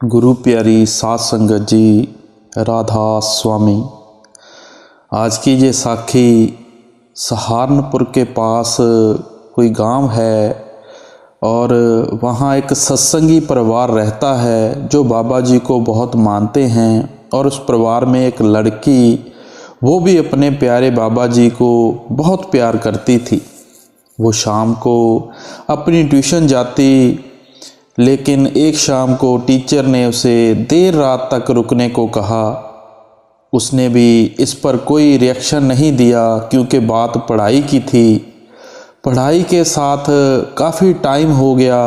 गुरु प्यारी साध संगत जी, राधा स्वामी। आज की ये साखी सहारनपुर के पास कोई गांव है और वहाँ एक सत्संगी परिवार रहता है जो बाबा जी को बहुत मानते हैं। और उस परिवार में एक लड़की, वो भी अपने प्यारे बाबा जी को बहुत प्यार करती थी। वो शाम को अपनी ट्यूशन जाती, लेकिन एक शाम को टीचर ने उसे देर रात तक रुकने को कहा। उसने भी इस पर कोई रिएक्शन नहीं दिया क्योंकि बात पढ़ाई की थी। पढ़ाई के साथ काफ़ी टाइम हो गया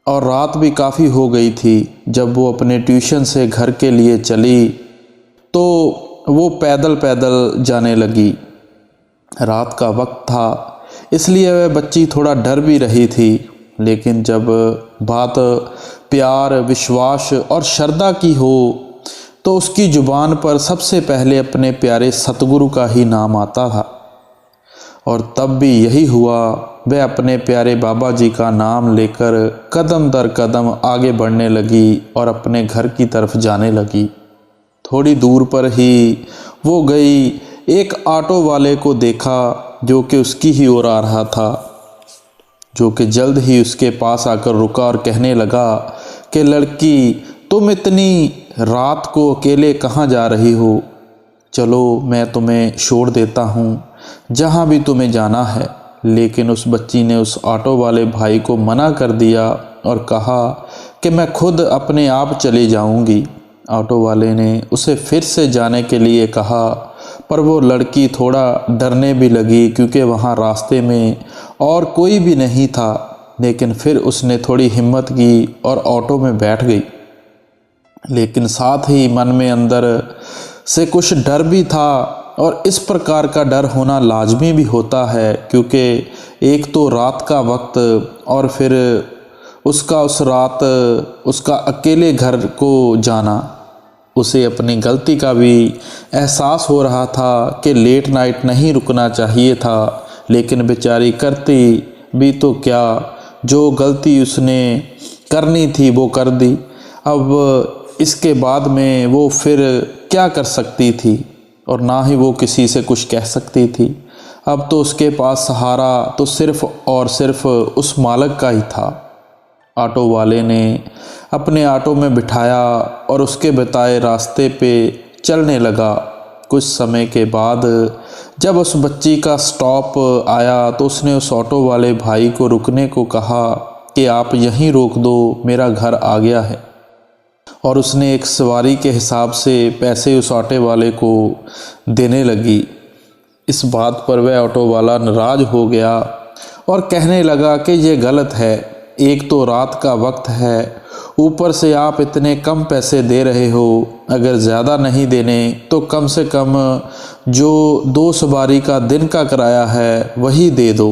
और रात भी काफ़ी हो गई थी। जब वो अपने ट्यूशन से घर के लिए चली तो वो पैदल पैदल जाने लगी। रात का वक्त था, इसलिए वह बच्ची थोड़ा डर भी रही थी। लेकिन जब बात प्यार, विश्वास और श्रद्धा की हो तो उसकी ज़ुबान पर सबसे पहले अपने प्यारे सतगुरु का ही नाम आता था। और तब भी यही हुआ, वह अपने प्यारे बाबा जी का नाम लेकर कदम दर कदम आगे बढ़ने लगी और अपने घर की तरफ जाने लगी। थोड़ी दूर पर ही वो गई, एक ऑटो वाले को देखा जो कि उसकी ही ओर आ रहा था, जो कि जल्द ही उसके पास आकर रुका और कहने लगा कि लड़की, तुम इतनी रात को अकेले कहाँ जा रही हो? चलो मैं तुम्हें छोड़ देता हूँ, जहाँ भी तुम्हें जाना है। लेकिन उस बच्ची ने उस ऑटो वाले भाई को मना कर दिया और कहा कि मैं खुद अपने आप चली जाऊँगी। ऑटो वाले ने उसे फिर से जाने के लिए कहा, पर वो लड़की थोड़ा डरने भी लगी क्योंकि वहाँ रास्ते में और कोई भी नहीं था। लेकिन फिर उसने थोड़ी हिम्मत की और ऑटो में बैठ गई। लेकिन साथ ही मन में अंदर से कुछ डर भी था, और इस प्रकार का डर होना लाजमी भी होता है क्योंकि एक तो रात का वक्त और फिर उसका उस रात उसका अकेले घर को जाना। उसे अपनी गलती का भी एहसास हो रहा था कि लेट नाइट नहीं रुकना चाहिए था, लेकिन बेचारी करती भी तो क्या, जो गलती उसने करनी थी वो कर दी। अब इसके बाद में वो फिर क्या कर सकती थी, और ना ही वो किसी से कुछ कह सकती थी। अब तो उसके पास सहारा तो सिर्फ और सिर्फ उस मालिक का ही था। ऑटो वाले ने अपने ऑटो में बिठाया और उसके बताए रास्ते पे चलने लगा। कुछ समय के बाद जब उस बच्ची का स्टॉप आया तो उसने उस ऑटो वाले भाई को रुकने को कहा कि आप यहीं रोक दो, मेरा घर आ गया है। और उसने एक सवारी के हिसाब से पैसे उस ऑटो वाले को देने लगी। इस बात पर वह ऑटो वाला नाराज़ हो गया और कहने लगा कि ये गलत है। एक तो रात का वक्त है, ऊपर से आप इतने कम पैसे दे रहे हो। अगर ज़्यादा नहीं देने तो कम से कम जो 2 सवारी का दिन का किराया है वही दे दो।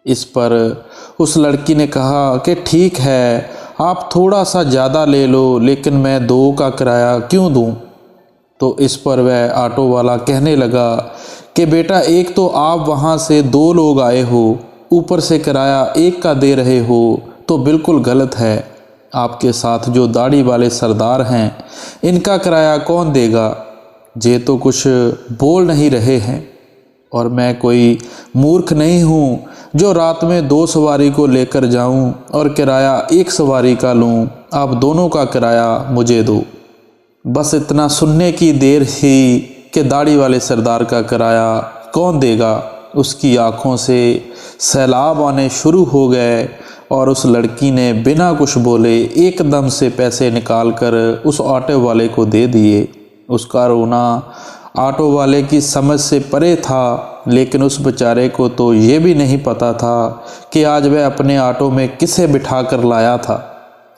इस पर उस लड़की ने कहा कि ठीक है, आप थोड़ा सा ज़्यादा ले लो, लेकिन मैं 2 का किराया क्यों दूं? तो इस पर वह ऑटो वाला कहने लगा कि बेटा, एक तो आप वहाँ से 2 लोग आए हो, ऊपर से किराया 1 का दे रहे हो, तो बिल्कुल गलत है। आपके साथ जो दाढ़ी वाले सरदार हैं, इनका किराया कौन देगा? ये तो कुछ बोल नहीं रहे हैं, और मैं कोई मूर्ख नहीं हूँ जो रात में 2 सवारी को लेकर जाऊँ और किराया 1 सवारी का लूँ। आप दोनों का किराया मुझे दो। बस इतना सुनने की देर ही कि दाढ़ी वाले सरदार का किराया कौन देगा, उसकी आँखों से सैलाब आने शुरू हो गए। और उस लड़की ने बिना कुछ बोले एकदम से पैसे निकालकर उस ऑटो वाले को दे दिए। उसका रोना ऑटो वाले की समझ से परे था, लेकिन उस बेचारे को तो ये भी नहीं पता था कि आज वह अपने ऑटो में किसे बिठा कर लाया था।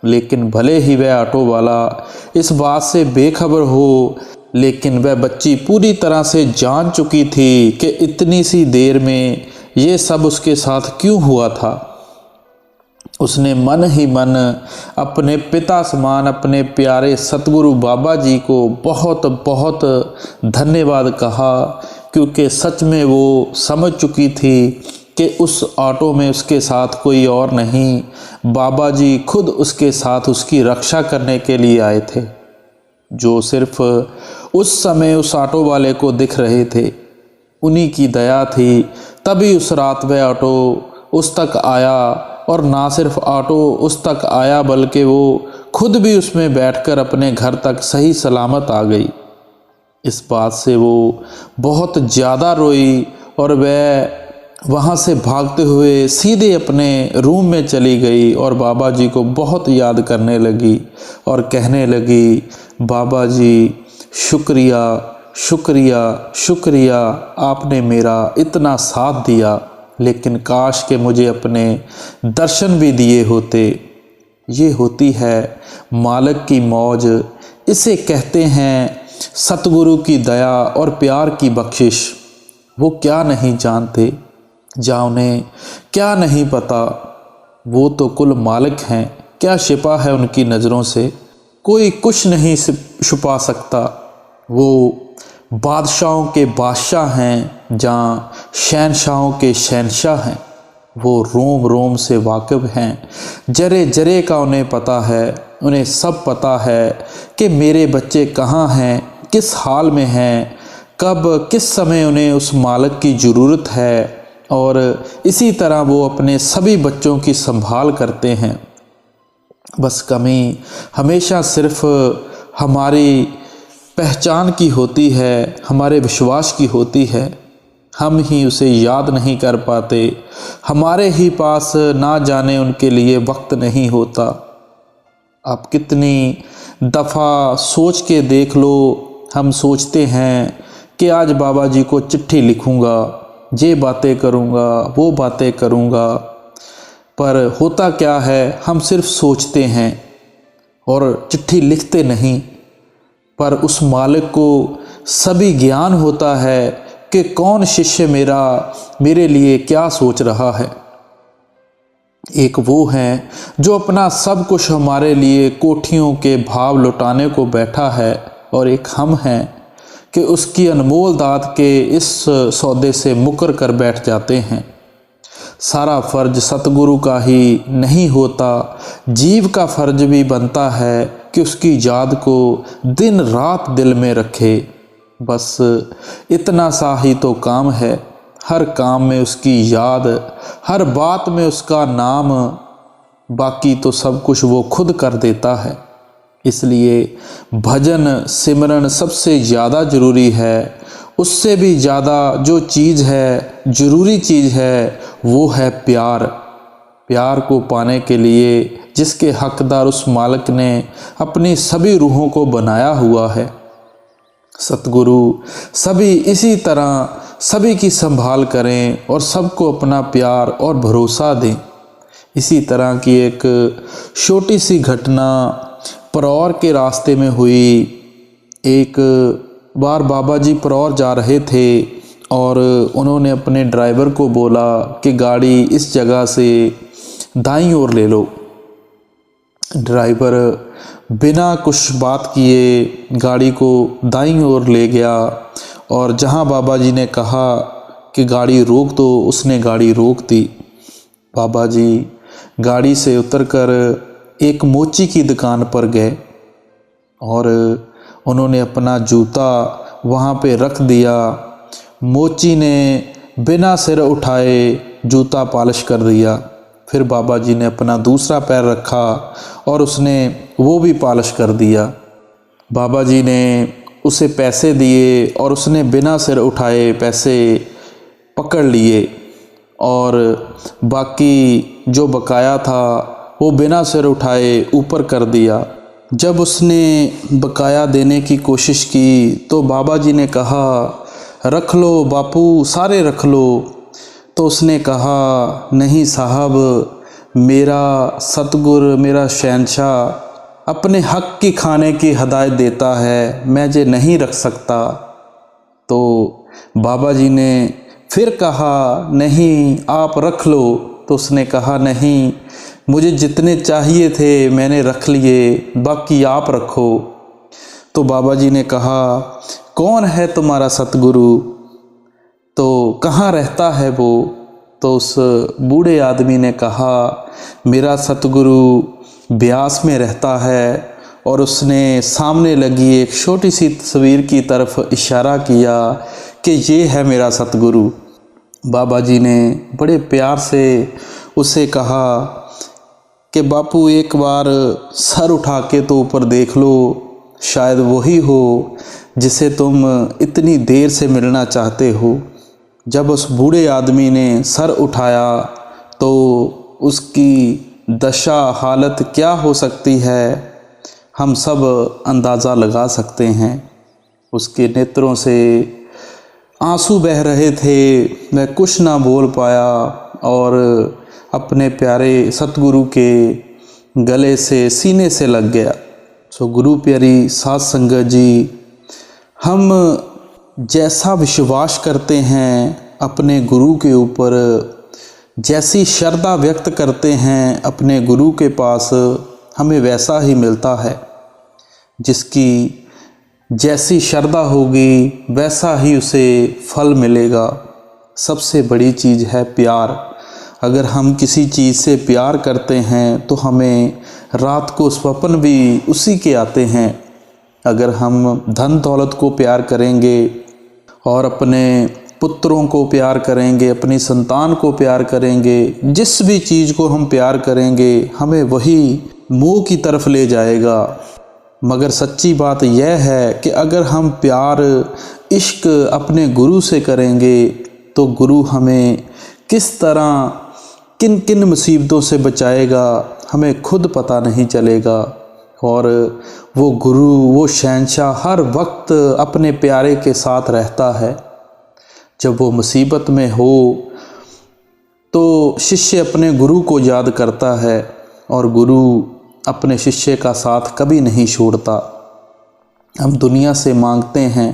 लेकिन भले ही वह ऑटो वाला इस बात से बेखबर हो, लेकिन वह बच्ची पूरी तरह से जान चुकी थी कि इतनी सी देर में ये सब उसके साथ क्यों हुआ था। उसने मन ही मन अपने पिता समान अपने प्यारे सतगुरु बाबा जी को बहुत बहुत धन्यवाद कहा, क्योंकि सच में वो समझ चुकी थी कि उस ऑटो में उसके साथ कोई और नहीं, बाबा जी खुद उसके साथ उसकी रक्षा करने के लिए आए थे, जो सिर्फ उस समय उस ऑटो वाले को दिख रहे थे। उन्हीं की दया थी, तभी उस रात वह ऑटो उस तक आया, और ना सिर्फ ऑटो उस तक आया बल्कि वो खुद भी उसमें बैठकर अपने घर तक सही सलामत आ गई। इस बात से वो बहुत ज़्यादा रोई और वह वहाँ से भागते हुए सीधे अपने रूम में चली गई और बाबा जी को बहुत याद करने लगी और कहने लगी, बाबा जी शुक्रिया शुक्रिया शुक्रिया, आपने मेरा इतना साथ दिया, लेकिन काश के मुझे अपने दर्शन भी दिए होते। ये होती है मालिक की मौज, इसे कहते हैं सतगुरु की दया और प्यार की बख्शिश। वो क्या नहीं जानते, जा उन्हें क्या नहीं पता, वो तो कुल मालिक हैं, क्या छिपा है उनकी नज़रों से, कोई कुछ नहीं छुपा सकता। वो बादशाहों के बादशाह हैं, जहाँ शहनशाहों के शहनशाह हैं। वो रोम रोम से वाकिफ़ हैं, जरे जरे का उन्हें पता है, उन्हें सब पता है कि मेरे बच्चे कहाँ हैं, किस हाल में हैं, कब किस समय उन्हें उस मालिक की ज़रूरत है, और इसी तरह वो अपने सभी बच्चों की संभाल करते हैं। बस कमी हमेशा सिर्फ हमारी पहचान की होती है, हमारे विश्वास की होती है, हम ही उसे याद नहीं कर पाते, हमारे ही पास ना जाने उनके लिए वक्त नहीं होता। आप कितनी दफ़ा सोच के देख लो, हम सोचते हैं कि आज बाबा जी को चिट्ठी लिखूँगा, ये बातें करूँगा, वो बातें करूँगा, पर होता क्या है, हम सिर्फ सोचते हैं और चिट्ठी लिखते नहीं। पर उस मालिक को सभी ज्ञान होता है कि कौन शिष्य मेरे लिए क्या सोच रहा है। एक वो हैं जो अपना सब कुछ हमारे लिए कोठियों के भाव लुटाने को बैठा है, और एक हम हैं कि उसकी अनमोल दात के इस सौदे से मुकर कर बैठ जाते हैं। सारा फर्ज सतगुरु का ही नहीं होता, जीव का फर्ज भी बनता है कि उसकी याद को दिन रात दिल में रखे। बस इतना सा ही तो काम है, हर काम में उसकी याद, हर बात में उसका नाम, बाकी तो सब कुछ वो खुद कर देता है। इसलिए भजन सिमरन सबसे ज़्यादा ज़रूरी है। उससे भी ज़्यादा जो चीज़ है, ज़रूरी चीज़ है, वो है प्यार। प्यार को पाने के लिए जिसके हकदार उस मालिक ने अपनी सभी रूहों को बनाया हुआ है। सतगुरु सभी इसी तरह सभी की संभाल करें और सबको अपना प्यार और भरोसा दें। इसी तरह की एक छोटी सी घटना परौर के रास्ते में हुई। एक बार बाबा जी परौर जा रहे थे और उन्होंने अपने ड्राइवर को बोला कि गाड़ी इस जगह से दाईं ओर ले लो। ड्राइवर बिना कुछ बात किए गाड़ी को दाईं ओर ले गया, और जहां बाबा जी ने कहा कि गाड़ी रोक दो, उसने गाड़ी रोक दी। बाबा जी गाड़ी से उतरकर एक मोची की दुकान पर गए और उन्होंने अपना जूता वहाँ पे रख दिया। मोची ने बिना सिर उठाए जूता पॉलिश कर दिया। फिर बाबा जी ने अपना दूसरा पैर रखा और उसने वो भी पॉलिश कर दिया। बाबा जी ने उसे पैसे दिए और उसने बिना सिर उठाए पैसे पकड़ लिए, और बाकी जो बकाया था वो बिना सिर उठाए ऊपर कर दिया। जब उसने बकाया देने की कोशिश की तो बाबा जी ने कहा, रख लो बापू, सारे रख लो। तो उसने कहा, नहीं साहब, मेरा सतगुर, मेरा शहनशाह अपने हक की खाने की हदायत देता है, मैं ये नहीं रख सकता। तो बाबा जी ने फिर कहा, नहीं आप रख लो। तो उसने कहा, नहीं, मुझे जितने चाहिए थे मैंने रख लिए, बाकी आप रखो। तो बाबा जी ने कहा, कौन है तुम्हारा सतगुरु? तो कहाँ रहता है वो? तो उस बूढ़े आदमी ने कहा, मेरा सतगुरु ब्यास में रहता है, और उसने सामने लगी एक छोटी सी तस्वीर की तरफ इशारा किया कि ये है मेरा सतगुरु। बाबा जी ने बड़े प्यार से उसे कहा कि बापू एक बार सर उठा के तो ऊपर देख लो, शायद वही हो जिसे तुम इतनी देर से मिलना चाहते हो। जब उस बूढ़े आदमी ने सर उठाया तो उसकी दशा हालत क्या हो सकती है हम सब अंदाज़ा लगा सकते हैं। उसके नेत्रों से आंसू बह रहे थे, वह कुछ ना बोल पाया और अपने प्यारे सतगुरु के गले से सीने से लग गया। सो गुरु प्यारी साध संगत जी, हम जैसा विश्वास करते हैं अपने गुरु के ऊपर, जैसी श्रद्धा व्यक्त करते हैं अपने गुरु के पास, हमें वैसा ही मिलता है। जिसकी जैसी श्रद्धा होगी वैसा ही उसे फल मिलेगा। सबसे बड़ी चीज़ है प्यार। अगर हम किसी चीज़ से प्यार करते हैं तो हमें रात को स्वप्न भी उसी के आते हैं। अगर हम धन दौलत को प्यार करेंगे और अपने पुत्रों को प्यार करेंगे, अपनी संतान को प्यार करेंगे, जिस भी चीज़ को हम प्यार करेंगे हमें वही मोह की तरफ ले जाएगा। मगर सच्ची बात यह है कि अगर हम प्यार इश्क अपने गुरु से करेंगे तो गुरु हमें किस तरह किन किन मुसीबतों से बचाएगा हमें खुद पता नहीं चलेगा। और वो गुरु, वो शहंशाह हर वक्त अपने प्यारे के साथ रहता है। जब वो मुसीबत में हो तो शिष्य अपने गुरु को याद करता है और गुरु अपने शिष्य का साथ कभी नहीं छोड़ता। हम दुनिया से मांगते हैं,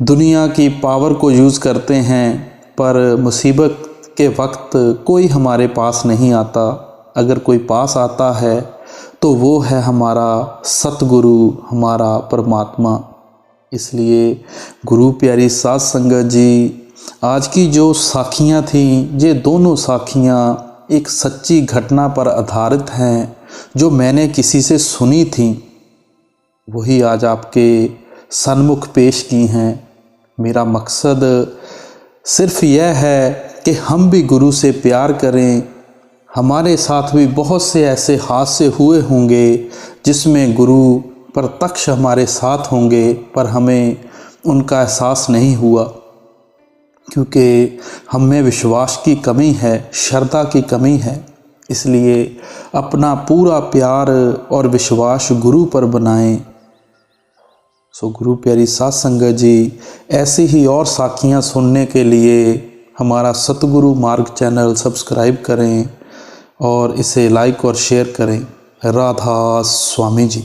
दुनिया की पावर को यूज़ करते हैं, पर मुसीबत के वक्त कोई हमारे पास नहीं आता। अगर कोई पास आता है तो वो है हमारा सतगुरु, हमारा परमात्मा। इसलिए गुरु प्यारी साध संगत जी, आज की जो साखियाँ थीं, ये दोनों साखियाँ एक सच्ची घटना पर आधारित हैं जो मैंने किसी से सुनी थी, वही आज आपके सन्मुख पेश की हैं। मेरा मकसद सिर्फ यह है कि हम भी गुरु से प्यार करें। हमारे साथ भी बहुत से ऐसे हादसे हुए होंगे जिसमें गुरु प्रत्यक्ष हमारे साथ होंगे, पर हमें उनका एहसास नहीं हुआ, क्योंकि हम में विश्वास की कमी है, श्रद्धा की कमी है। इसलिए अपना पूरा प्यार और विश्वास गुरु पर बनाएं। सो गुरु प्यारी साध संगत जी, ऐसी ही और साखियाँ सुनने के लिए हमारा सतगुरु मार्ग चैनल सब्सक्राइब करें और इसे लाइक और शेयर करें। राधा स्वामी जी।